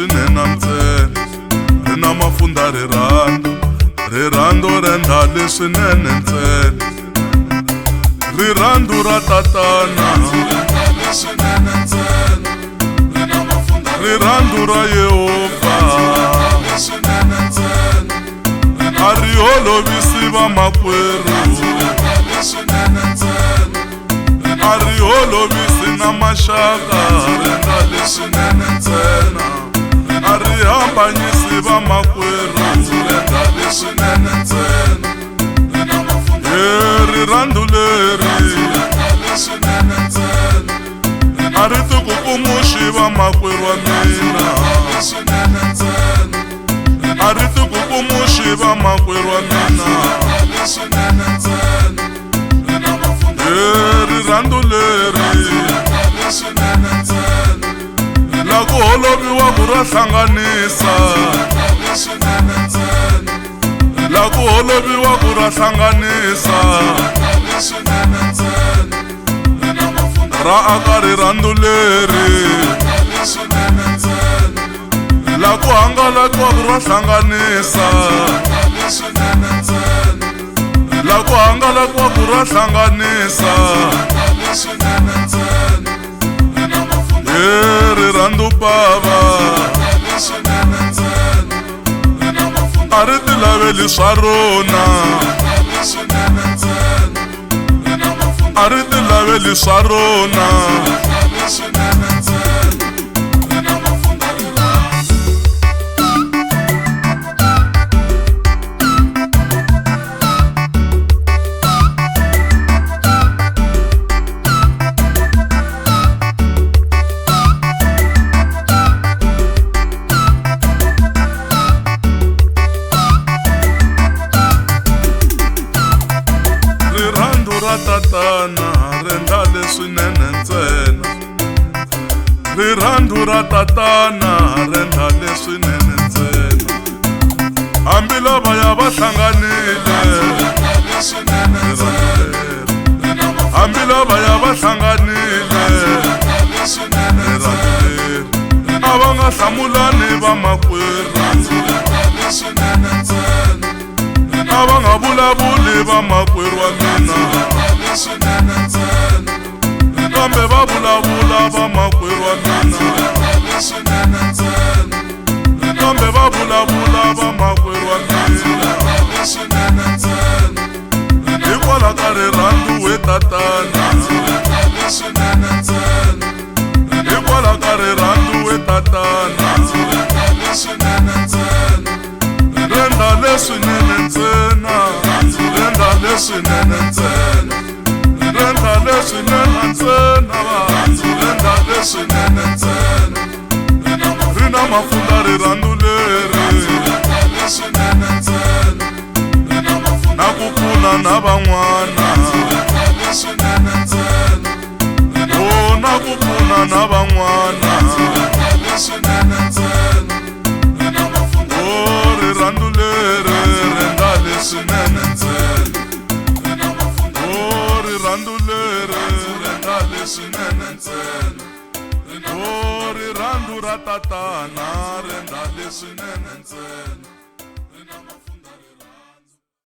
swinene ntsena, ri na mafunda rirhandzu renda leswinene ntsena, rirhandzu ra tatana, rirhandzu ra Yehova, a ri holovisi vamakwerhu, a ri holovisi na maxaka, renda leswinene ntsena, a ri hambanyisi vamakwerhu, renda leswinene ntsena, rirhandzu leri a ri tikukumuxi vamakwerhu wa mina, a ri tikukumuxi vamakwerhu wa mina, rirhandzu leri la ku holoviwa ku ra hlanganisa, la ku holoviwa ku ra hlanganisa, ra aka rirhandzu leri la ku hangalakiwa ku ra hlanganisa, la ku hangalakiwa ku ra hlanganisa, rirhandzu Bava a ri ti laveli swa rona, a ri ti laveli swa rona, tatana renda leswinene ntsena, rirhandzu ra tatana renda leswinene ntsena, hambi lavaya va hlanganile, hambi lavaya va hlanganile, a va nga hlamulani vamakwerhu, a va nga vulavuli vamakwerhu wa mina, kambe va vulavula vamakwerhu wa mina, kambe va vulavula vamakwerhu wa mina, hikwalaho ka rirhandzu we tatana, hikwalaho ka rirhandzu we tatana, renda leswinene ntsena, renda leswinene ntsena, renda leswinene ntsena, renda leswinene ntsena, ri na mafunda rirhandzu leri na ku pfuna na van'wana, oh na ku pfuna na van'wana, oh rirhandzu leri renda leswinene ntsena, oh rirhandzu leri renda leswinene ntsena, oh rirhandzu ra tatana renda leswinene ntsena.